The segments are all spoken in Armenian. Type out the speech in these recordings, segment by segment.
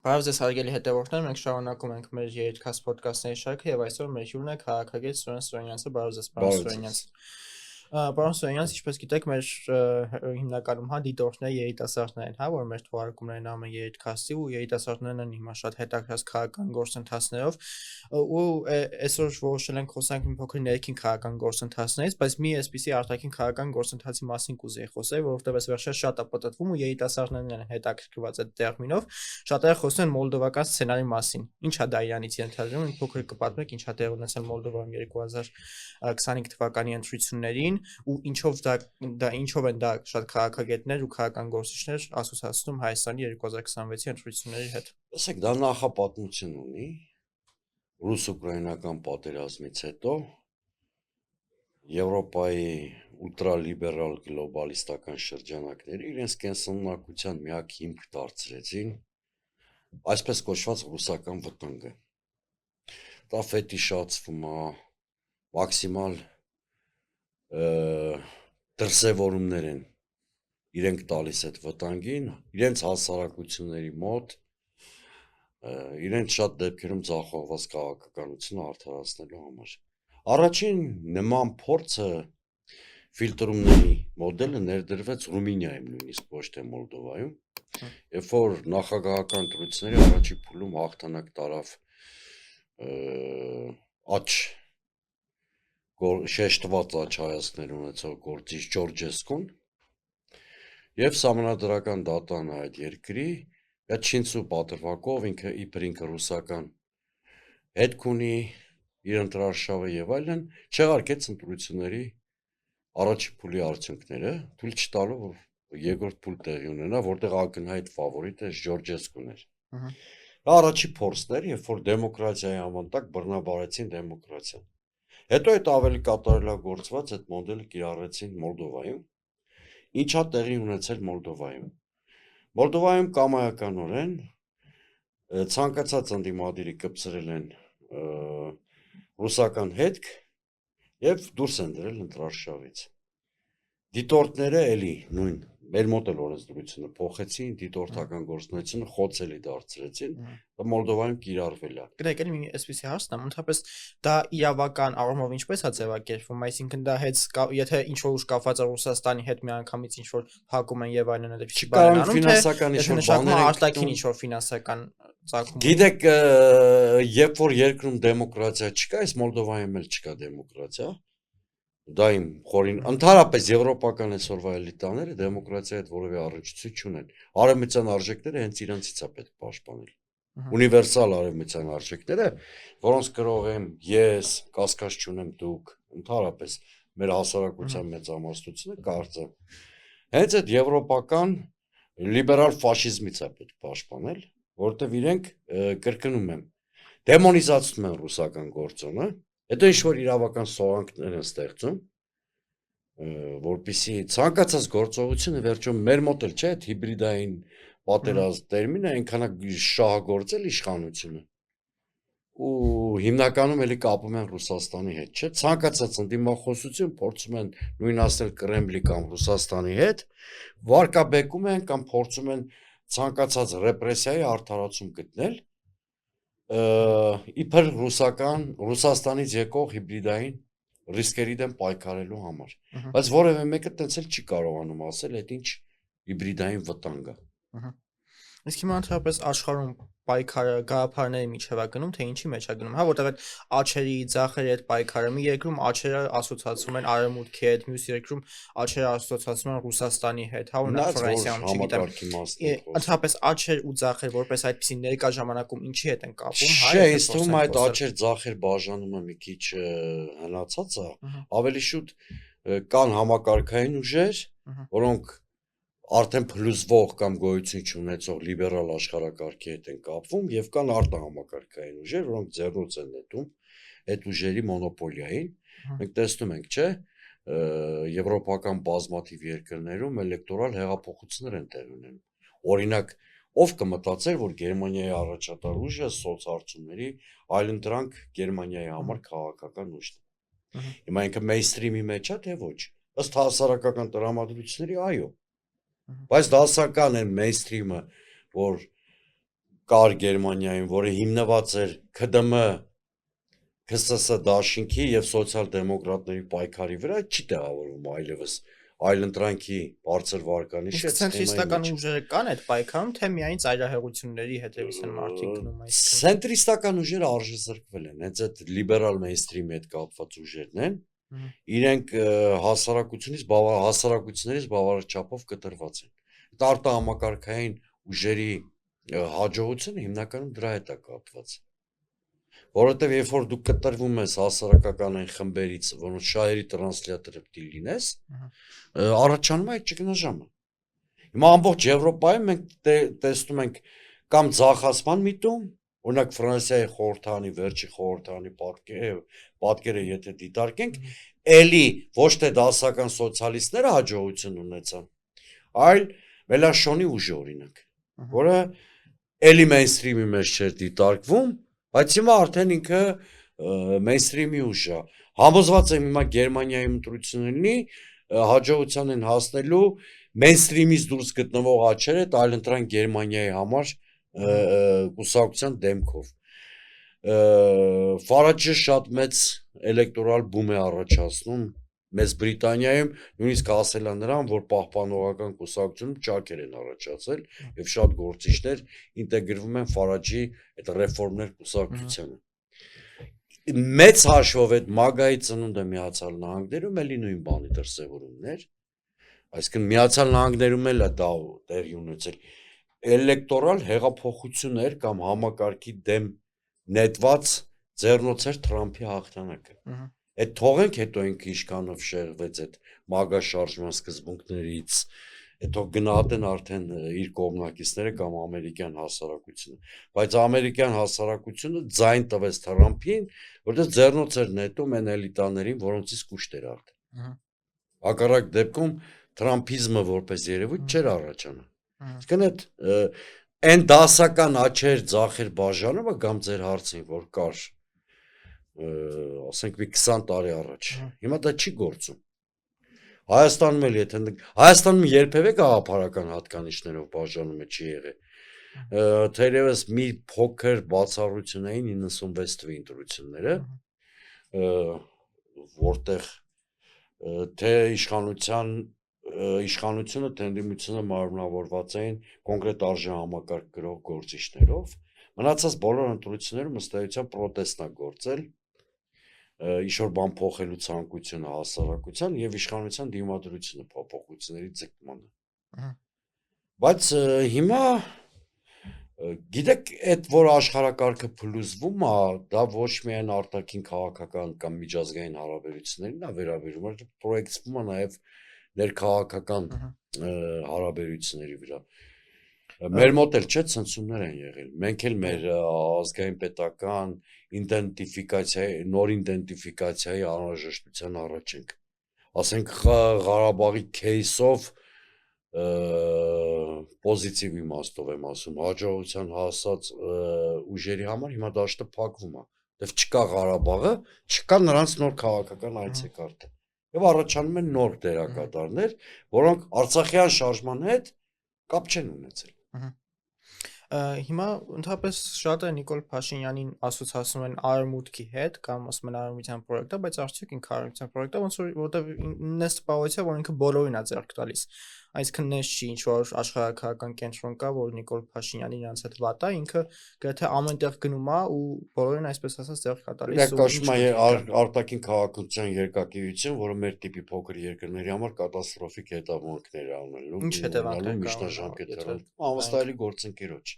Բարև ձեզ հարգելի հետևորդներ, մենք շարունակում ենք մեր երիտքաստ ոդկասթների շարքը եւ այսօր մեր հյուրն է քաղաքագետ Սուրեն Սուրենյանցը, բարև ձեզ, պարոն Բարև Սուրենյանց։ ձեզ։ Պարոն Սուրենյանց, ինչպես գիտեք, մեր հիմնականում դիտորդները երիտասարդներ են, որ մեր թողարկումներն անում են երիտքաստի ու երիտասարդներն են հիմա շատ հետաքրքիր քաղաքական գործընթացներով ու այսօր որոշել ենք խոսանք մի փոքր ներքին քաղաքական գործընթացներից, բայց մի այսպիսի արտաքին քաղաքական գործընթացի մասին կուզեի խոսել, որովհետեւ այս վերջերս շատ է պատտվում ու երիտասարդներն են հետաքրքրված այդ տերմինով։ Շատերը խոսում են մոլդովական սցենարի մասին։ Ինչ է դա իրանից ենթադրում, մի փոքր կպատմեք ինչ է տեղի ունեցել Մոլդովայում 2025 թվականի ընտրություններին ու ինչով են դա շատ քաղաքագետներ ու քաղաքական գործիչներ ասոցացնում Հայաստանի 2026-ի ընտրությունների հետ։ Տեսեք, դա նախապատմություն ունի ռուս-ուկրաինական պատերազմից հետո Եվրոպայի ուլտրալիբերալ գլոբալիստական շրջանակները իրենց կենսունակության միակ հիմք դարձրեցին այսպես կոչված ռուսական վտանգը։ Դա ֆետիշացվում է, մաքսիմալ դրսևորումներ են իրենք տալիս այդ վտանգին, իրենց հասարակությունների մոտ, իրենց շատ դեպքերում ձախողված քաղաքականությունը արդարացնելու համար։ Առաջին նման փորձը ֆիլտրումների մոդելը ներդրվեց Ռումինիայում, նույնիսկ ոչ թե Մոլդովայում, երբ որ նախագահական ընտրությունների առաջին փուլում հաղթանակ տարավ շեշտված աջ հայացքներ ունեցող գործիչ Ջորջեսկուն եւ սահմանադրական դատան այդ երկրի Չինցու պատրվակով ինքը ռուսական հետք ունի իր ընտրարշավը եւ այլն չեղարկեց ընտրությունների առաջին փուլի արդյունքները, թույլ չտալով որ երկրորդ փուլ տեղի ունենա, որտեղ ակնհայտ ֆավորիտը Ջորջեսկուն էր։ Դա առաջի փորձն էր, երբ որ դեմոկրատիայի համանտակ բռնաբարեցին դեմոկրատիան։ Հետո այդ ավելի կատարելագործված այդ մոդելը կիրառեցին Մոլդովայում։ Ինչա տեղի ունեցել Մոլդովայում։ Մոլդովայում կամայականորեն ցանկացած ընդդիմադիրի կպցրել են ռուսական հետք եւ դուրս են դրել ընտրարշավից։ Դիտորդները էլի նույն մեր մոտ էլ օրենսդրությունը փոխեցին, դիտորդական գործունեությունը խոցելի դարձրեցին, դա Մոլդովայում կիրառվել է։ Գիտեք, էլի մի այսպեսի հարցն է, ընդհանրապես դա իրավական առումով ինչպես է ձևակերպվում, այսինքն դա եթե ինչ որ ուժ կապված է Ռուսաստանի հետ միանգամից ինչ որ հակում են եւ այլն այդպես բաներ ֆինանսական ինչ որ բաներ արտաքին ինչ որ ֆինանսական ծագում։ Գիտեք, երբ որ երկրում դեմոկրատիա չկա, այս Մոլդովայում էլ չկա դեմոկրատիա։ Դա իմ խորին ընդհանրապես եվրոպական այսօրվա էլիտաները դեմոկրատիայի հետ որևէ առնչություն չունեն։ Արևմտյան արժեքները հենց իրանցից է պետք պաշտպանել։ Ունիվերսալ արևմտյան արժեքները, որոնց գրող եմ ես, կասկած չունեմ դուք, ընդհանրապես մեր հասարակության մեծամասնությունը կարծեմ։ Հենց այդ եվրոպական լիբերալ ֆաշիզմից է պետք պաշտպանել, որովհետև իրենք կրկնում եմ, դեմոնիզացնում են ռուսական գործոնը, հետո ինչ որ իրավական սողանքներ են ստեղծում, որպեսզի ցանկացած գործողությունը վերջում մեր մոտ էլ չէ, այդ հիբրիդային պատերազմ տերմինը այնքան է շահագործել իշխանությունը։ Ու հիմնականում էլի կապում են Ռուսաստանի հետ, չէ՞։ Ցանկացած ընդդիմախոսություն փորձում են նույնացնել Կրեմլի կամ Ռուսաստանի հետ, վարկաբեկում են կամ փորձում են ցանկացած ռեպրեսիայի արդարացում գտնել իբր Ռուսաստանից եկող հիբրիդային ռիսկերի դեմ պայքարելու համար, բայց որևէ մեկը տենց էլ չի կարողանում ասել այդ ինչ հիբրիդային վտանգ է։ Իսկ հիմա ընդհանրապես աշխարհում պայքարը գաղափարների միջև է գնում, թե ինչի մեջ է գնում, որտեղ այդ աչերի, ձախերի հետ պայքարը մի երկրում աչերը ասոցացվում են արևմուտքի հետ, մյուս երկրում աչերը ասոցացվում են Ռուսաստանի հետ, օրինակ Ֆրանսիայում, չգիտեմ։ Ընդհանրապես աչեր ու ձախեր որպես այդպիսի ներկա ժամանակում ինչի հետ են կապում, Չէ, ինձ թվում է այդ աչեր ձախեր բաժանումը մի քիչ հնացած է, ավելի շուտ կան համակարգային ուժեր, որոնք արդեն փլուզվող կամ գոյություն չունեցող լիբերալ աշխարհակարգի հետ են կապվում եւ կան արտահամակարգային ուժեր, որոնք ձեռնոց են նետում այդ ուժերի մոնոպոլիային։ Մենք տեսնում ենք, չէ, եվրոպական բազմաթիվ երկրներում էլեկտորալ հեղափոխություններ են տեղի ունենում։ Օրինակ, ով կմտածեր, որ Գերմանիայի առաջատար ուժը սոցհարցումների այլն դրանք Գերմանիայի համար քաղաքական ուժն է։ Հիմա ինքը մեյնսթրիմի մեջ է, թե ոչ։ Ըստ հասարակական տրամադրությունների, այո։ Բայց դասական են մեյնսթրիմը, որ կար Գերմանիայում, որը հիմնված էր ՔԴՄ ՔՍՍ դաշինքի եւ սոցիալ-դեմոկրատների պայքարի վրա, չի տեղավորվում այլևս այլընտրանքի բարձր վարկանիշը Իսկ ցենտրիստական ուժերը կան այդ պայքարում, թե միայն ծայրահեղությունների հետևից են մարդիկ գնում այս։ Ցենտրիստական ուժերը արժեզրկվել են, հենց այդ լիբերալ մեյնսթրիմի հետ կապված ուժերն են։ Իրենք հասարակություններից բավարար չափով կտրված են։ Այդ արտահամակարգային ուժերի հաջողությունը հիմնականում դրա հետ է կապված։ Որովհետև երբ որ դու կտրվում ես հասարակական այն խմբերից, որոնց շահերի տրանսլյատորը պիտի լինես, առաջանում է այդ ճգնաժամը։ Հիմա ամբողջ Եվրոպայում մենք տեսնում ենք կամ ձախացման միտում, օրինակ Ֆրանսիայի խորհրդանի վերջի խորհրդանի պատկերը եթե դիտարկենք, էլի ոչ թե դասական սոցիալիստները հաջողություն ունեցան, այլ Մելանշոնի ուժը օրինակ, որը էլի մեյնսթրիմի մեջ չէր դիտարկվում, բայց հիմա արդեն ինքը մեյնսթրիմի ուժ է։ Համոզված եմ հիմա Գերմանիայի ընտրությունների հաջողության են հասնելու մեյնսթրիմից դուրս գտնվող աչերը այլընտրանք Գերմանիայի համար կուսակցության դեմքով։ Ֆարաջը շատ մեծ էլեկտորալ բում է առաջացնում մեծ Բրիտանիայում, նույնիսկ ասել է նրան, որ պահպանողական կուսակցությունում ճակեր են առաջացել եւ շատ գործիչներ ինտեգրվում են Ֆարաջի այդ ռեֆորմներ կուսակցությանը։ Մեծ հաշվով այդ մագայի ծնունդը Միացյալ Նահանգներում էլի նույն բանի դրսևորումներ, այսինքն Միացյալ Նահանգներում էլ է դա տեղի ունեցել էլեկտորալ հեղափոխություններ կամ համակարգի դեմ նետված ձեռնոցեր Թրամփի հաղթանակը։ Այդ թողենք հետո ինքը իշխանով շեղվեց այդ մագա շարժման սկզբունքներից, հետո գնահատեն արդեն իր կողմնակիցները կամ ամերիկյան հասարակությունը, բայց ամերիկյան հասարակությունը ձայն տվեց Թրամփին, որտեղ ձեռնոց էր նետում այն էլիտաներին, որոնցից կուշտ էր արդեն։ Հակառակ դեպքում Թրամփիզմը որպես երևույթ չէր առաջանա։ Իսկն այն դասական աչեր ձախեր բաժանումը կամ ձեր հարցին, որ կար ասենք մի 20 տարի առաջ, հիմա դա չի գործում։ Հայաստանում էլ եթե Հայաստանում երբևէ գաղափարական հատկանիշներով բաժանումը չի եղել։ Թերևս մի փոքր բացառություն էին 96 թվականի ընտրությունները, որտեղ թե իշխանությունը թե ընդդիմությունը մարմնավորված էին կոնկրետ արժեհամակարգ գրող գործիչներով, մնացած բոլոր ընտրություններում ըստ էության պրոտեստն է գործել, ինչ-որ բան փոխելու ցանկությունը հասարակության եւ իշխանության դիմադրությունը փոփոխությունների ձգմանը։ Բայց հիմա գիտեք, այդ որ աշխարհակարգը փլուզվում է, դա ոչ միայն արտաքին քաղաքական կամ միջազգային հարաբերություններին է վերաբերում, այլ պրոյեկտվում է նաեւ ներքաղաքական հարաբերությունների վրա։ Մեր մոտ էլ չէ ցնցումներ են եղել։ Մենք էլ մեր ազգային պետական նոր իդենտիֆիկացիայի անհրաժեշտության առաջ ենք։ Ասենք Ղարաբաղի кейսով պոզիտիվ իմաստով եմ ասում, հաջողության հասած ուժերի համար հիմա դաշտը փակվում է։ Դեռ չկա Ղարաբաղը, չկա նրանց նոր քաղաքական այցեկարգը։ Եվ առաջանում են նոր դերակատարներ, որոնք Արցախյան շարժման հետ կապ չեն ունեցել։ Հիմա ընդհանրապես շատ է Նիկոլ Փաշինյանին ասոցացնում են արևմուտքի հետ կամ ասում են արևմտյան պրոյեկտը, բայց արդյոք ինքը արևմտյան պրոյեկտը ոնց որ որտեվ ինձ տպավորիչ է, որ ինքը բոլորին է ձեռք տալիս։ Այսինքն նես չի ինչ որ աշխարհակահական կենտրոն կա, որ Նիկոլ Փաշինյանին իրancs հետ վատ է, ինքը գրեթե ամենտեղ գնում է ու բոլորին այսպես ասած ձեռք է տալիս։ Կաշում է արտաքին քաղաքացիության երկակիություն, որը մեր տիպի փոքր երկրների համար կատաստրոֆիկ հետևանքներ է ունենալու։ Ինչ հետևանքներ կա միջնաժամկետներով, անվստահելի գործընկերոջ։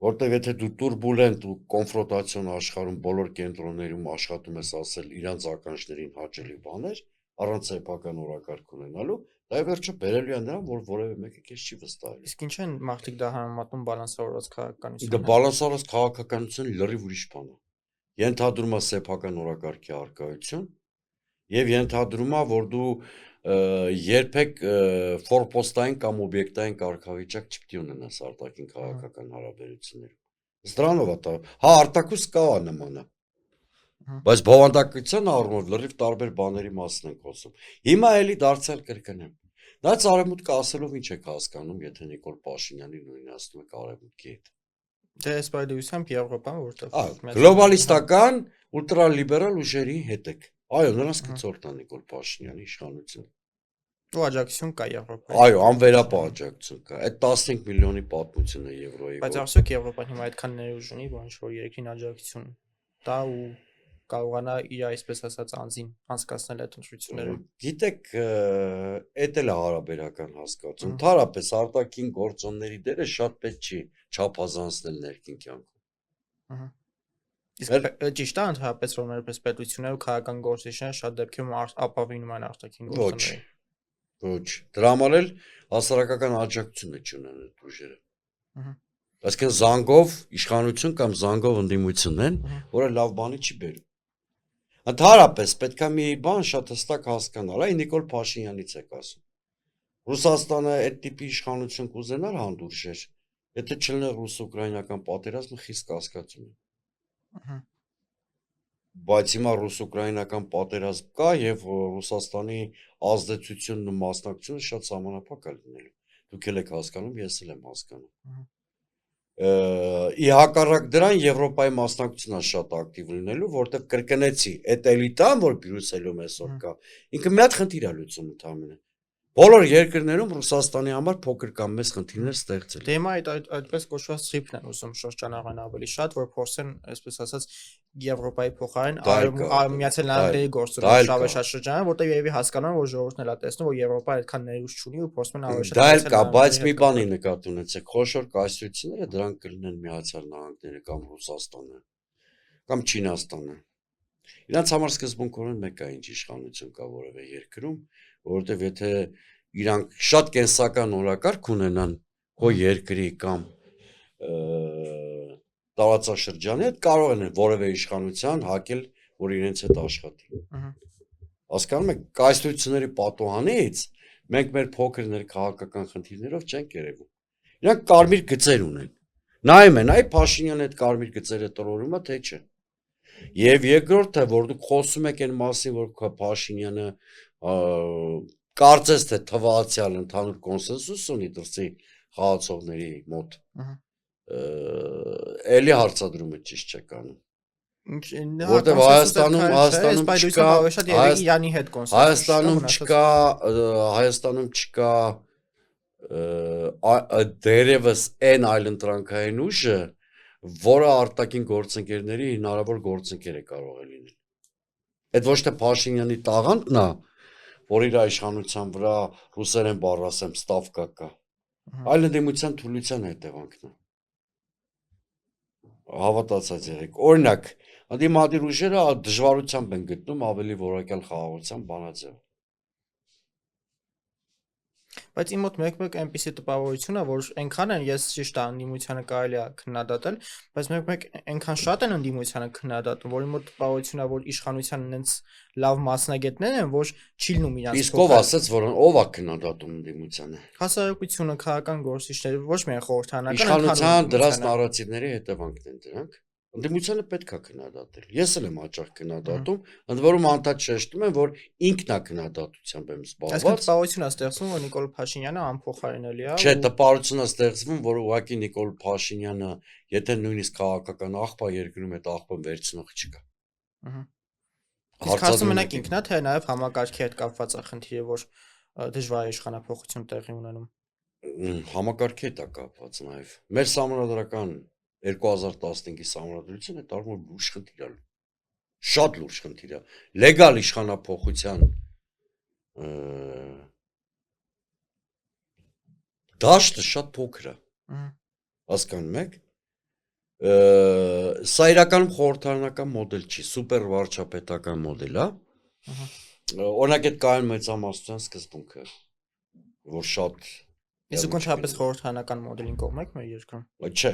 Որտեվ եթե դու турբուլենտ ու կոնֆրոնտացիոն աշխարհում բոլոր կենտրոններում աշխատում ես ասել իրանց ականջներին հաճելի բաներ, առանց սեփական օրակարգ ունենալու, դա վերջը բերելու է նրան, որ որևէ մեկը քեզ չի վստահելու։ Իսկ ինչ են մարդիկ դա համեմատում բալանսավորված քաղաքականություն։ Դա բալանսավորված քաղաքականությունը լրիվ ուրիշ բան է։ Ենթադրում է սեփական օրակարգի առկայություն եւ ենթադրում է, որ դու երբեք ֆորպոստային կամ օբյեկտային կարգավիճակ չպիտի ունենաս արտաքին քաղաքական հարաբերություններում։ Դրանով է դա։ Հա, արտակուս կա նմանը։ Բայց բովանդակության առումով լրիվ տարբեր բաների մասին ենք խոսում։ Հիմա էլի դարձյալ կրկնեմ։ Դա արևմուտքը ասելով ինչ եք հասկանում, եթե Նիկոլ Փաշինյանին նույնացնում եք արևմուտքի հետ։ Դե սպայդույթությամբ Եվրոպան որտեղ Գլոբալիստական ուլտրալիբերալ ուժերի հետ եք։ Այո, նրանց կցորդն Նիկոլ Փաշինյանի իշխանություն։ ու աջակցություն կա Եվրոպայի։ Այո, անվերապահ աջակցություն կա։ Այդ 15 միլիոնի պատմություն է Եվրոյի։ Բայց արդյոք Եվրոպան հիմա այդքան ներուժ ունի, որ ինչ-որ երկրին աջակցություն տա ու կարողանա իր այսպես ասած անձին անցկացնել այդ ընտրությունները։ Գիտեք, էդ էլ է հարաբերական հասկացություն։ Ընդհանրապես արտաքին գործոնների դերը շատ պետք չի չափազանցնել ներքին կյանքում։ Իսկ ճիշտ է ընդհանրապես որ մերպես պետությունները ու քաղաքական գործիչները շատ դեպքերում ապավինում են արտաքին գործոններին։ Ոչ, դրա համար էլ հասարակական աջակցություն չունեն այդ ուժերը։ Այսինքն զանգով իշխանություն կամ զանգով ընդդիմություն են, որը լավ բանի չի բերում։ Ընդհանրապես պետք է մի բան շատ հստակ հասկանալ, այ Նիկոլ Փաշինյանից եք ասում։ Ռուսաստանը այդ տիպի իշխանություն կուզենար հանդուրժեր, եթե չլիներ ռուս-ուկրաինական պատերազմը խիստ կասկածում եմ։ Բայց հիմա ռուս-ուկրաինական պատերազմ կա եւ Ռուսաստանի ազդեցությունն ու մասնակցությունը շատ սահմանափակ է լինելու։ Դուք եք հասկանում, ես էլ եմ հասկանում։ Ի հակառակ դրան Եվրոպայի մասնակցությունն է շատ ակտիվ լինելու, որտեղ կրկնեցի, այդ էլիտան, որ Բրյուսելում այսօր կա, ինքը մի հատ խնդիր է լուծում ընդհանրապես։ Բոլոր երկրներում Ռուսաստանի համար փոքր կամ մեծ խնդիրներ ստեղծել։ Դե հիմա այդպես կոչված թրիփն են ուզում շրջանառան ավելի շատ, որ փորձեն, այսպես ասած, Եվրոպայի փոխարեն Միացյալ Նահանգների գործունեություն շավեշաշրջանը, որտեղ երևի հասկանում են, որ ժողովուրդն էլ է տեսնում, որ Եվրոպան այդքան ներուժ չունի ու փորձում են ավելի շատ։ Դա էլ կա, բայց մի բանի նկատի ունեցեք, խոշոր կայսրությունները դրանք կլինեն Միացյալ Նահանգները կամ Ռուսաստանը կամ Չինաստանը։ Իրանց համար սկզբունքորեն մեկ է ինչ իշխանություն կա որևէ երկրում, որովհետև եթե իրանք շատ կենսական օրակարգ ունենան քո երկրի կամ տարածաշրջանի հետ, կարող են որևէ իշխանության հակել, որ իրենց հետ աշխատի։ Հասկանում եք, կայսրությունների պատուհանից մենք մեր փոքր ներքաղաքական խնդիրներով չենք երևում։ Իրանք կարմիր գծեր ունեն։ Նայում են, այ Փաշինյանը այդ կարմիր գծերը տրորում է, թե չէ։ Եվ երկրորդը, որ դուք խոսում եք այն մասին, որ Փաշինյանը կարծես թե թվացial ընդհանուր կոնսենսուս ունի դրսի խաղացողների մոտ։ Էլի հարցադրումը ճիշտ չեք անում։ Որտեղ Հայաստանում չկա դերևս այն այլ ընտրանքային ուժը, որը արտաքին գործընկերների հնարավոր գործընկեր է կարող է լինել։ Այդ ոչ թե Փաշինյանի տաղանդն է, որ իր իշխանության վրա ռուսերեն բառ ասեմ ստավկա կա, այլ ընդդիմության թուլության հետևանքն է։ Հավատացած եղեք։ Օրինակ, ընդդիմադիր ուժերը դժվարությամբ են գտնում ավելի որակյալ խաղաղության բանաձև։ Բայց իմ մոտ մեկ-մեկ այնպիսի տպավորություն է, որ այնքան են ես ճիշտ է ընդդիմությանը կարելի է քննադատել, բայց մեկ-մեկ այնքան շատ են ընդդիմությանը քննադատում, որ իմ մոտ տպավորություն է, որ իշխանության այնց լավ մասնագետներ են, որ չի լինում իրանց։ Իսկ ով ասաց, որ ով է քննադատում ընդդիմությանը։ Հասարակությունը, քաղաքական գործիչները, ոչ միայն խորհրդարանական, իշխանության դրած նարատիվների հետևանքն են դրանք։ Ընդդիմությանը պետք է քննադատել։ Ես էլ եմ հաճախ քննադատում, ընդ որում անդադ շեշտում եմ, որ ինքն է քննադատությամբ եմ զբաղված։ Այսինքն տպավորություն է ստեղծվում, որ Նիկոլ Փաշինյանը անփոխարինելի է։ Չէ, տպավորություն է ստեղծվում, որ ուղղակի Նիկոլ Փաշինյանը, եթե նույնիսկ քաղաքական աղբա երկրում այդ աղբը վերցնող չկա։ Իսկ հարցը մենակ ինքն է, թե նաև համակարգի հետ կապված է խնդիրը, որ դժվար է իշխանափոխություն տեղի ունենում։ Համակարգի հետ է կապված նաև։ Մեր սահմանադրական 2015-ի սահմանադրությունը տարում լուրջ խնդիր է։ Շատ լուրջ խնդիր է։ Լեգալ իշխանափոխության դաշտը շատ փոքր է։ Հասկանում եք։ Սա իրականում խորհրդարանական մոդել չի, սուպեր վարչապետական մոդել է։ Օրինակ այդ կայուն մեծամասնության սկզբունքը, որ շատ Իսկ ընդհանրապես խորհրդարանական մոդելին կողմեք մեր երկրում։ Չէ։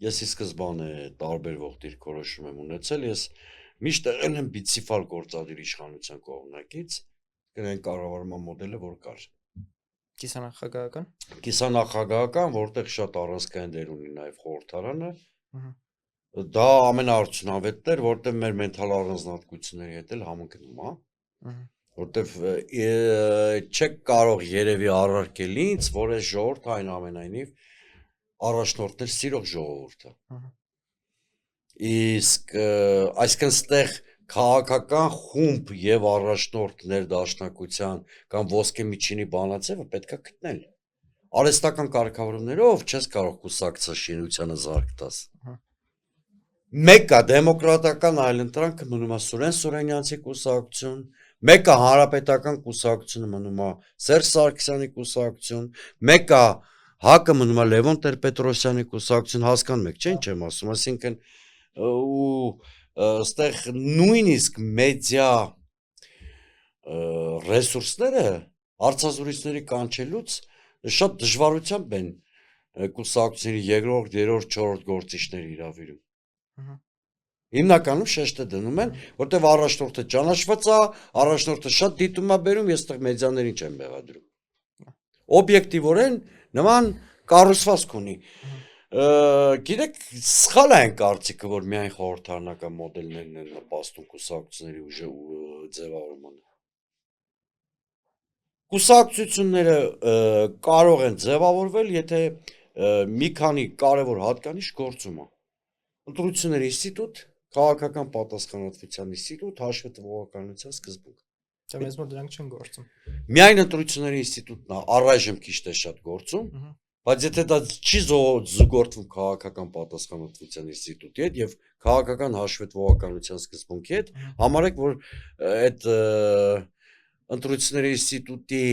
Ես ի սկզբանե տարբերվող դիրքորոշում եմ ունեցել, ես միշտ եղել եմ բիցիֆալ գործադիր իշխանության կողմնակից, կրեն կառավարման մոդելը որ կար։ Կիսանախագահական։ Կիսանախագահական, որտեղ շատ առանցքային դեր ունի նաև խորհրդարանը։ Դա ամենաարդյունավետն էր, որտեղ մեր մենթալ առանձնահատկությունների հետ էլ համընկնում է։ Որտեղ չեք կարող երևի առարկել ինձ, որ այս ժողովուրդը այնուամենայնիվ առաջնորդներ սիրող ժողովուրդ է։ Ահա։ Իսկ այսինքն ստեղ քաղաքական խումբ եւ առաջնորդ ներդաշնակության կամ ոսկե միջինի բանացեվը պետքա գտնել։ Արհեստական կարգավորումներով չես կարող կուսակցել շինությանը զարգ տաս։ Ահա։ Մեկը դեմոկրատական այլընտրանքը մնում է Սուրեն Սուրենյանցի կուսակցություն, մեկը հանրապետական կուսակցությունը մնում է Սերժ Սարգսյանի կուսակցություն, մեկը ՀԱԿ-ը մնում է Լևոն Տեր-Պետրոսյանի կուսակցություն, հասկանում եք, չէ՞, ինչ եմ ասում, այսինքն ու այստեղ նույնիսկ մեդիա ռեսուրսները հարցազրույցների կանչելուց շատ դժվարությամբ են կուսակցությունների երկրորդ, երրորդ, չորրորդ գործիչները հրավիրում։ Ահա։ Հիմնականում շեշտը դնում են, որտեղ առաջնորդը ճանաչված է, առաջնորդը շատ դիտում է բերում, ես այդտեղ մեդիաներին չեմ մեղադրում։ Օբյեկտիվորեն նման կառուցվածք ունի։ Գիտեք, սխալ է այն կարծիքը, որ միայն խորհրդարանական մոդելներն են նպաստում կուսակցությունների ձևավորմանը։ Կուսակցությունները կարող են ձևավորվել, եթե մի քանի կարևոր հատկանիշ գործում է։ Ընտրությունների ինստիտուտ, քաղաքական պատասխանատվության ինստիտուտ, հաշվի տվողականության սկզբունք։ Դա մեզ մոտ դրանք չեն գործում։ Միայն ընտրությունների ինստիտուտն է առայժմ քիչ թե շատ գործում, բայց եթե դա չի զուգորդվում քաղաքական պատասխանատվության ինստիտուտի հետ եւ քաղաքական հաշվի տվողականության սկզբունքի հետ, համարեք, որ այդ ընտրությունների ինստիտուտի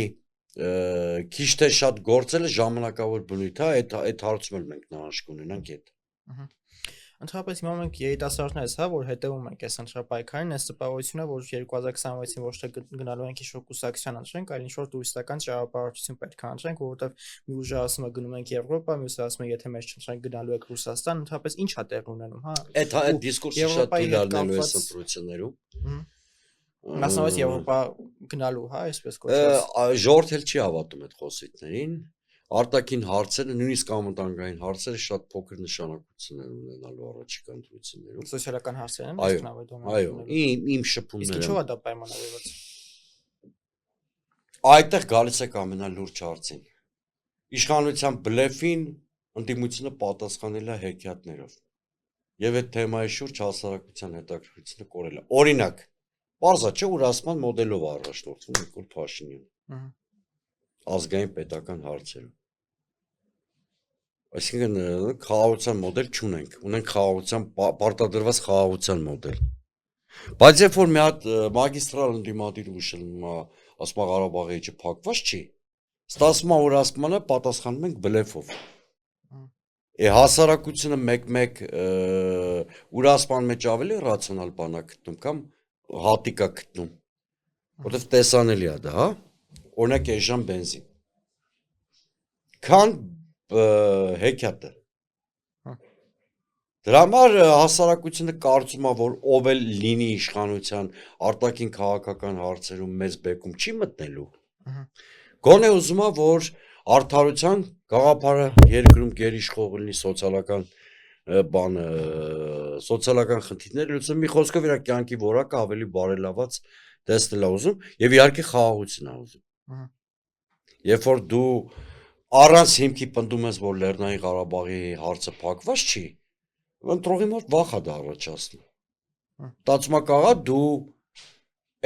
քիչ թե շատ գործելը ժամանակավոր բնույթ է, այդ հարցում էլ մենք նահանջ կունենանք այդ։ Ընդհանրապես հիմա մենք երիտասարդներս, հա, որ հետևում ենք այս ընտրապայքարին, այս տպավորությունը, որ 2026-ին ոչ թե գնալու ենք ինչ-որ կուսակցության ընտրենք, այլ ինչ-որ տուրիստական ճանապարհորդություն պետք է ընտրենք, որովհետև մի ուժը ասում է գնում ենք Եվրոպա, մյուսը ասում է եթե մեզ չընտրենք գնալու եք Ռուսաստան, ընդհանրապես ի՞նչ է տեղ ունենում, հա։ Այդ դիսկուրսը շատ դիլալնելու է ընտրություններում։ Մասնավորապես Եվրոպա գնալու, հա, այսպես կոչված։ Ժողովուրդը չի հավատում այդ խոսիցներին։ Արտաքին հարցերը, նույնիսկ անվտանգային հարցերը շատ փոքր նշանակություն են ունենալու առաջիկա ընտրություններում։ Սոցիալական հարցերն են Այո, նշանակում։ այո, իմ շփումները։ Իսկ ինչու է դա պայմանավորված։ Այդտեղ գալիս է ամենալուրջ հարցին։ Իշխանության բլեֆին ընդդիմությունը պատասխանել է հեքիաթներով։ Եվ այդ թեմայի շուրջ հասարակության հետաքրքրությունը կորել է։ Օրինակ, բարձա չէ, ուրասման մոդելով առաջնորդվում Նիկոլ Փաշինյանը։ Ազգային պետական հարցերում։ Այսինքն խաղաղության մոդել չունենք, ունենք խաղաղության պարտադրված խաղաղության մոդել։ Բայց երբ որ մի հատ մագիստրալ ընդդիմադիր ուշում է, ասում է Ղարաբաղի էջը փակված չի, ստացվում է ուրասմանը պատասխանում ենք բլեֆով։ Հասարակությունը մեկ-մեկ ուրասման մեջ ավելի ռացիոնալ բան է գտնում կամ հատիկ է գտնում, որտեղ տեսանելի է դա, հա։ Օրինակ էժան բենզին։ Քան հեքիաթը։ Դրա համար հասարակությունը կարծում է, որ ով էլ լինի իշխանության արտաքին քաղաքական հարցերում մեծ բեկում չի մտնելու։ Գոնե ուզում է, որ արդարության գաղափարը երկրում գերիշխող լինի սոցիալական բանը, սոցիալական խնդիրները լուծում, մի խոսքով իր կյանքի որակը ավելի բարելաված տեսնել է ուզում եւ իհարկե խաղաղություն է ուզում։ Երբ որ դու առանց հիմքի պնդում ես, որ Լեռնային Ղարաբաղի հարցը փակված չի, ընտրողի մոտ վախ է դա առաջացնում։ Ստացվում է կաղա դու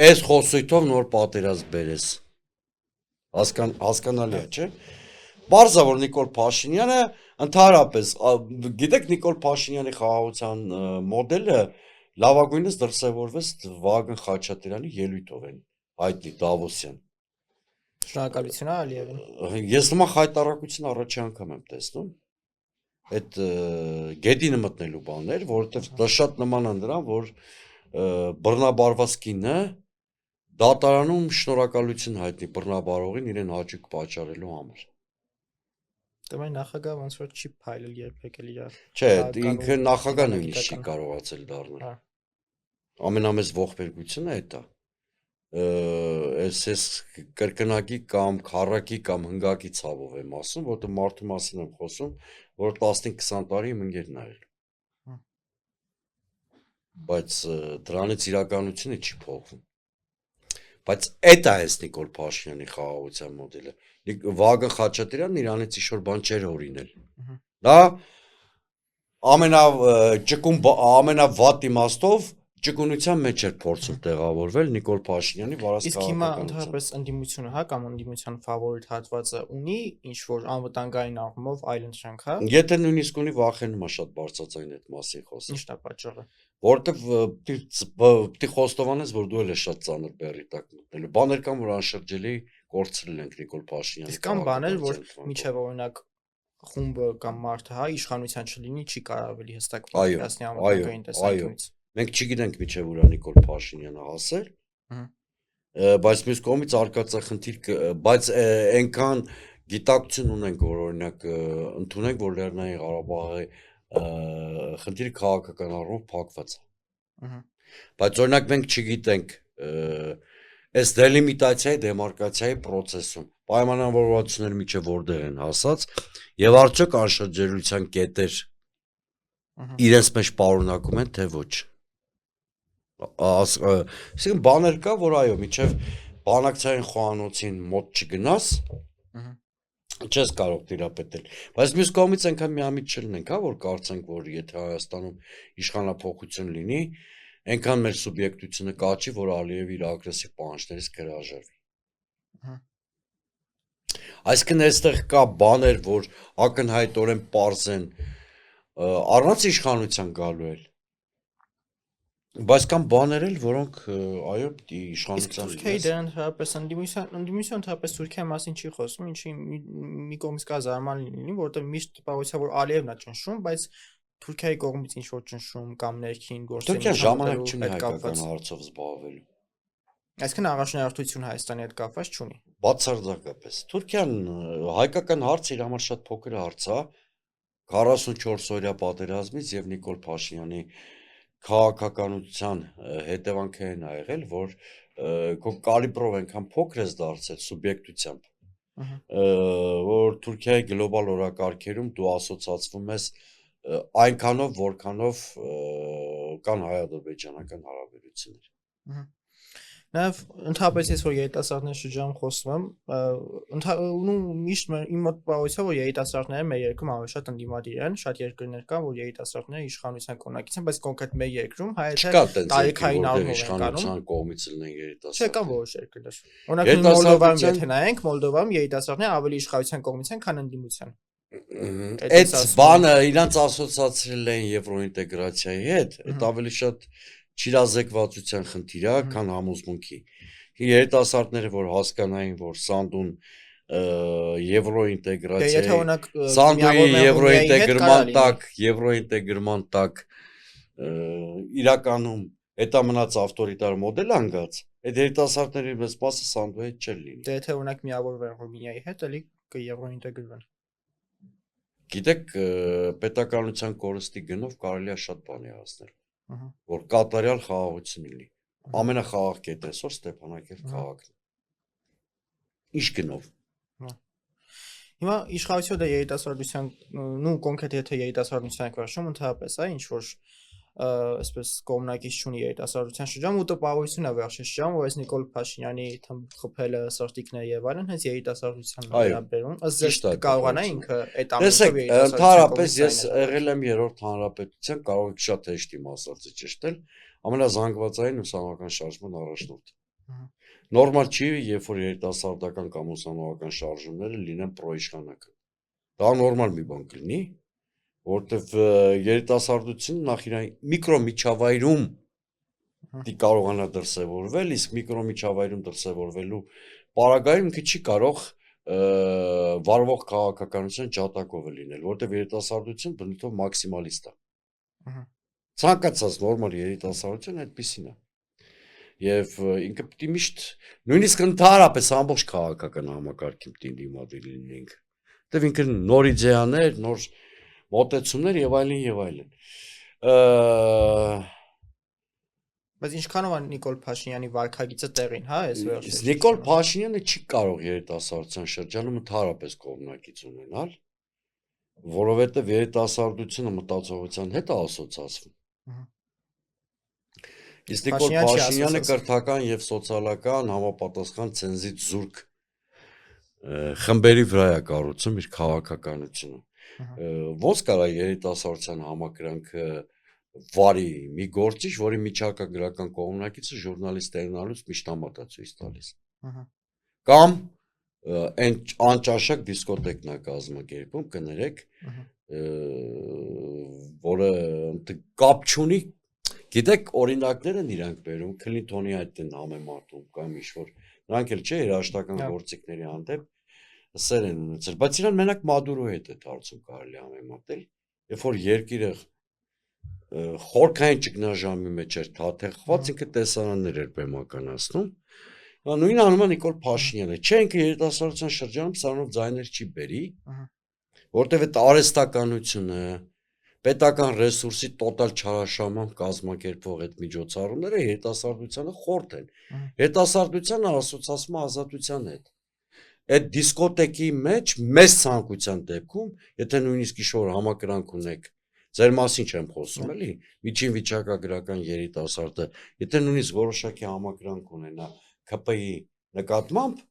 այս խոսույթով նոր պատերազմ բերես։ Հասկանալի է, չէ՞։ Բարձա որ Նիկոլ Փաշինյանը ընդհանրապես, գիտեք Նիկոլ Փաշինյանի խաղաղության մոդելը լավագույնս դրսևորվեց Վագն Խաչատրյանի ելույթով են հայտնի Դավոսյան։ Շնորհակալություն Ալիևին։ Ես նման խայտարակություն առաջի անգամ եմ տեսնում։ Այդ գետինը մտնելու բաներ, որովհետև դա շատ նման է նրան, որ բռնաբարված կինը դատարանում շնորհակալություն հայտնի բռնաբարողին իրեն հաճույք պատճառելու համար։ Դա մեն նախագահ ոնց որ չի փայլել երբեք էլ իր։ Չէ, ինքը նախագահ նույնիսկ չի կարողացել դառնալ։ Ամենամեծ ողբերգությունը այդ է։ Ես կրկնակի կամ քառակի կամ հնգակի ցավով եմ ասում, որտեղ մարդու մասին եմ խոսում, որ 15-20 տարի իմ ընկերն է ել։ Բայց դրանից իրականությունը չի փոխվում։ Բայց այդ է այս Նիկոլ Փաշինյանի խաղաղության մոդելը։ Վագն Խաչատրյանն իրանից ինչ-որ բան չէր օրինել։ Դա ամենավատ իմաստով ճկունության մեջ էր փորձում տեղավորվել Նիկոլ Փաշինյանի վարած Իսկ հիմա քաղաքականությունը։ ընդհանրապես ընդդիմությունը, հա, կամ ընդդիմության ֆավորիտ հատվածը ունի ինչ որ անվտանգային առումով այլընտրանք, հա։ Եթե նույնիսկ ունի վախենում է շատ բարձրացային այդ մասին խոսել։ Ինչն է պատճառը։ Որտեվ պիտի խոստովանես, որ դու էլ ես շատ ծանր բեռի տակ մտնելու։ Բաներ կան, որ անշրջելի կորցրել ենք Նիկոլ Փաշինյանի։ Իսկ կան բաներ, որ միջև օրինակ խումբը կամ մարդը, հա, իշխանության չլինի, չի կարող ավելի հստակ պատկերացնել անվտանգային տեսանկյունից։ Մենք չգիտենք միջև ուրա Նիկոլ Փաշինյանը հասել։ Բայց մյուս կողմից արկածախնդիր, բայց այնքան գիտակցություն ունենք, որ օրինակ ընդունենք, որ Լեռնային Ղարաբաղի խնդիրը քաղաքական առումով փակված է։ Բայց օրինակ մենք չգիտենք այս դելիմիտացիայի, դեմարկացիայի process-ում պայմանավորվածությունները միջև որտեղ են հասած եւ արդյոք անշրջելիության կետեր իրենց մեջ պարունակում են, թե ոչ։ Այսինքն բաներ կա, որ այո, միջև բանակցային խոհանոցին մոտ չգնաս, չես կարող տիրապետել, բայց մյուս կողմից այնքան միամիտ չլինենք, հա, որ կարծենք, որ եթե Հայաստանում իշխանափոխություն լինի, այնքան մեր սուբյեկտությունը կաչի, որ Ալիևի իր ագրեսիվ պահանջներից կհրաժարվի։ Այսինքն այստեղ կա բաներ, որ ակնհայտորեն պարզ են առանց իշխանության գալու էլ։ Բայց կան բաներ էլ, որոնք այո, պիտի իշխանության Թուրքիայի դեր ընդհանրապես ընդդիմություն ընդհանրապես Թուրքիայի մասին չի խոսում, ինչի մի կողմից կա զարմանալի լինի, որովհետև միշտ տպավորության որ Ալիևն է ճնշում, բայց Թուրքիայի կողմից ինչ որ ճնշում կամ ներքին գործերի Թուրքիան ժամանակ չունի հայկական հարցով զբաղվելու։ Այսինքն առաջնահերթություն Հայաստանի հետ կապված չունի։ Բացարձակապես։ Թուրքիան հայկական հարցը իր համար շատ փոքր հարց է 44 օրյա պատերազմից եւ Նիկոլ Փաշինյանի քաղաքականության հետևանքը են եղել, որ քո կալիբրով այնքան փոքր ես դարձել սուբյեկտությամբ, որ Թուրքիայի գլոբալ օրակարգերում դու ասոցացվում ես այնքանով, որքանով կան հայ-ադրբեջանական հարաբերություններ։ Նաև ընդհանրապես ես որ երիտասարդների շրջանում խոսում եմ, միշտ իմ մտածողությամբ որ երիտասարդները մեր երկրում ավելի շատ ընդդիմադիր են, շատ երկրներ կան, որ երիտասարդները իշխանության կողմնակից են, բայց կոնկրետ մեր երկրում հայերը տարիքային առումով են կանում։ Իշխանության կողմից լինեն երիտասարդներ։ Չէ, կան որոշ երկրներ։ Օրինակ Մոլդովայում եթե նայենք, Մոլդովայում երիտասարդները ավելի իշխանության կողմից են, քան ընդդիմության։ Այդ բանը իրանց ասոցացրել են եվրոինտեգրացիայի հետ, այդ ավելի շատ չիրազեկվածության խնդիր է, քան համոզմունքի։ Երիտասարդները որ հասկանային, որ Սանդուն եվրոինտեգրացիայի Սանդուի եվրոինտեգրման տակ իրականում հետա մնաց ավտորիտար մոդել անգած, այդ երիտասարդների մեծ մասը Սանդուի հետ չէր լինի։ Դե եթե օրինակ միավորվեն Ռումինիայի հետ, էլի կեվրոինտեգրվեն։ Գիտեք, պետականության կորստի գնով կարելի է շատ բանի հասնել, որ կատարյալ խաղաղություն լինի։ Ամենախաղաղ կետը այսօր Ստեփանակերտ քաղաքն է։ Ինչ գնով։ Հիմա իշխանությունը դա երիտասարդության, կոնկրետ եթե երիտասարդության եք վերջում, ընդհանրապես, ինչ որ այսպես կողմնակից չունի երիտասարդության շրջանում ու տպավորություն է վերջին շրջանում, որ այս Նիկոլ Փաշինյանի խփելը սրտիկները եւ այլն հենց երիտասարդության վերաբերում, ըստ ձեզ կարողանա ինքը այդ ամենով ընդհանրապես ես եղել եմ երրորդ հանրապետության, կարող եք շատ հեշտ իմ ասածը ճշտել, ամենազանգվածային ուսանողական շարժման առաջնորդ։ Նորմալ չի, երբ որ երիտասարդական կամ ուսանողական շարժումները լինեն պրոիշխանական։ Դա նորմալ մի բան կլինի, որտեվ երիտասարդությունը նախ իր միկրոմիջավայրում դի կարողանա դրսևորվել, իսկ միկրոմիջավայրում դրսևորվելու պարագայում ինքը չի կարող վարվող քաղաքականության ջատագով լինել, որտեվ երիտասարդությունը բնույթով մաքսիմալիստ է։ Ցանկացած նորմալ երիտասարդություն այդպեսին է։ Եվ ինքը պիտի միշտ նույնիսկ ընդհանրապես ամբողջ քաղաքական համակարգին պիտի դիմադիր լինենք։ Դեռ ինքը նոր իդեաներ, նոր մոտեցումներ եւ այլն եւ այլն։ Բայց ինչքանով է Նիկոլ Փաշինյանի վարքագիծը տեղին, հա, այս վերջերս։ Նիկոլ Փաշինյանը չի կարող երիտասարդության շրջանում ընդհանրապես կողմնակից ունենալ, որովհետեւ երիտասարդությունը մտածողության հետ է ասոցացվում։ Իսկ Նիկոլ Փաշինյանը կրթական եւ սոցիալական համապատասխան ցենզից զուրկ խմբերի վրա է կառուցում իր քաղաքականությունը։ Ոնց կարա երիտասարդության համակրանքը վարի մի գործիչ, որի միջակագրական կողմնակիցը ժուրնալիստ տեղնալուց միշտ համատա ցույց տալիս։ Կամ այն անճաշակ դիսկոտեկն է կազմակերպում, կներեք, որը կապ չունի, գիտեք, օրինակներ են իրանք բերում, Քլինթոնի այդ են համեմատում կամ ինչ-որ, նրանք էլ չէ, երաժշտական գործիքների հանդեպ սեր են ունեցել, բայց իրան մենակ Մադուրոյի հետ է հարցում կարելի համեմատել, երբ որ երկիրը խորքային ճգնաժամի մեջ էր թաթեղված, ինքը տեսարաններ էր բեմականացնում, նույնը անում է Նիկոլ Փաշինյանը, չէ, ինքը երիտասարդության շրջանում սրանով ձայներ չի բերի, որտեվ այդ արհեստականությունը, պետական ռեսուրսի տոտալ չարաշահմամբ կազմակերպվող այդ միջոցառումները երիտասարդությանը խորթ են, երիտասարդությանը ասոցացում ազատության հետ, այդ դիսկոտեկի մեջ մեծ ցանկության դեպքում, եթե նույնիսկ ինչ-որ համակրանք ունեք, ձեր մասին չեմ խոսում, էլի, միջին վիճակագրական երիտասարդը, եթե նույնիսկ որոշակի համակրանք ունենա ԿՊ-ի նկատմամբ,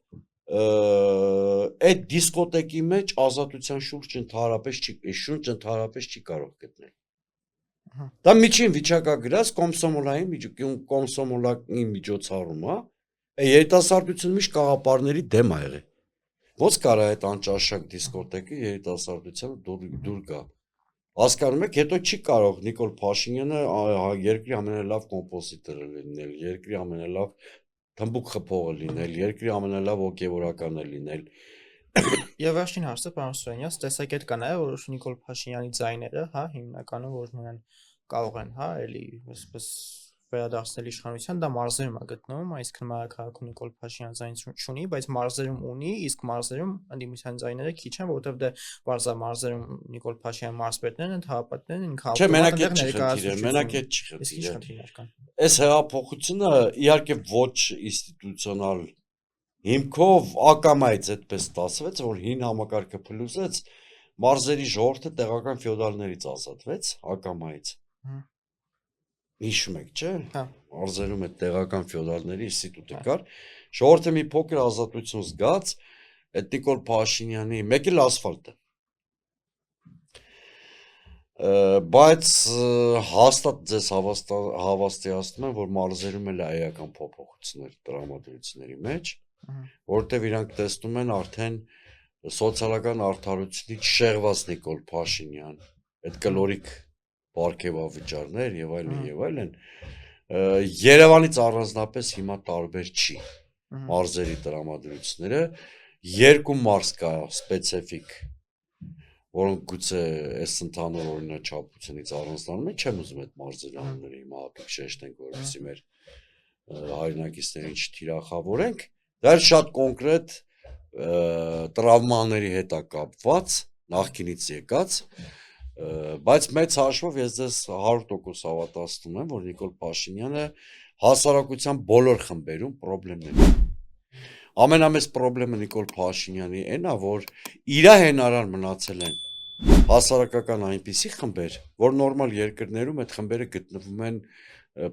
այդ դիսկոտեկի մեջ ազատության շուրջ ընդհանրապես չի կարող գտնել։ Դա միջին վիճակագրած կոմսոմոլային միջոցառում է, երիտասարդությունը միշտ կաղապարների դեմ է եղել։ Ոնց կարա այդ անճաշակ դիսկոտեկը երիտասարդությանը դուր գա։ Հասկանում եք, հետո չի կարող Նիկոլ Փաշինյանը երկրի ամենալավ կոմպոզիտորը լինել, երկրի ամենալավ թմբուկ խփողը լինել, երկրի ամենալավ հոգևորականը լինել։ Եվ վերջին հարցը, պարոն Սուրենյան, տեսակետ կա նաև, որ Նիկոլ Փաշինյանի ձայները, հա, հիմնականում որ նրան կարող են, հա, էլի այսպես վերադարձնել իշխանության, դա մարզերում է գտնվում, այսինքն մայրաքաղաքում Նիկոլ Փաշինյանը ձայն չունի, բայց մարզերում ունի, իսկ մարզերում ընդդիմության ձայները քիչ են, որովհետև դե բարձր մարզերում Նիկոլ Փաշինյանի մարզպետներն են, թաղապետներն են, ինքը Չէ, մենակ այդ չի խնդիրը։ Այս հեղափոխությունը իհարկե ոչ ինստիտուցիոնալ հիմքով ակամայից այդպես ստացվեց, որ հին համակարգը փլուզեց, մարզերի ժողովուրդը տեղական ֆեոդալներից ազատվեց ակամայից։ Հիշում եք, չէ՞։ Մարզերում այդ տեղական ֆեոդալների ինստիտուտը կար, ժողովուրդը մի փոքր ազատություն զգաց, այդ Նիկոլ Փաշինյանի մեկ էլ ասֆալտը։ Բայց հաստատ ձեզ հավաստիացնում եմ, որ մարզերում էլ էական փոփոխություններ տրամադրությունների մեջ, որտեղ իրանք տեսնում են արդեն սոցիալական արդարությունից շեղված Նիկոլ Փաշինյան, այդ կլորիկ պարգևավճարներ եւ այլն, Երևանից առանձնապես հիմա տարբեր չի մարզերի տրամադրությունները, երկու մարզ կա սպეციფიկ, որոնք գուցե այս ընդհանուր օրինաչափությունից առանձնանում են, չեմ ուզում այդ մարզերի անունները հիմա հատուկ շեշտենք, որովհետեւ մեր հայրենակիցներին չթիրախավորենք, դա շատ կոնկրետ տրավմաների հետ է կապված, նախկինից եկած, բայց մեծ հաշվով ես ձեզ 100% հավատացնում եմ, որ Նիկոլ Փաշինյանը հասարակության բոլոր խմբերում պրոբլեմներ ունի։ Ամենամեծ պրոբլեմը Նիկոլ Փաշինյանի այն է, որ իր հենարան մնացել են հասարակական այնպիսի խմբեր, որ նորմալ երկրներում այդ խմբերը գտնվում են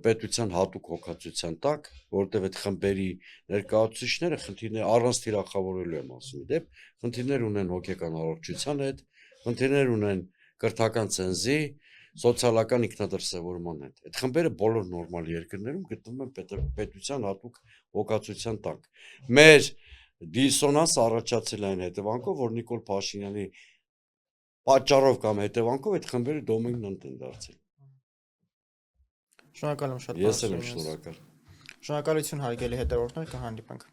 պետության հատուկ հոգացության տակ, որտեղ այդ խմբերի ներկայացուցիչները խնդիրներ առանց թիրախավորելու եմ ասում, դեպ խնդիրներ ունեն հոգեկան առողջության հետ, խնդիրներ ունեն կրթական ցենզի, սոցիալական ինքնադրսևորման հետ։ Այդ խմբերը բոլոր նորմալ երկրներում գտնվում են պետության հատուկ հոգացության տակ։ Մեր դիսոնանս առաջացել այն հետևանքով, որ Նիկոլ Փաշինյանի պատճառով կամ հետևանքով այդ խմբերը դոմինանտ են դարձել։ Շնորհակալ եմ շատ։ Ես եմ շնորհակալ։ Շնորհակալություն հարգելի հետևորդներ, կհանդիպենք։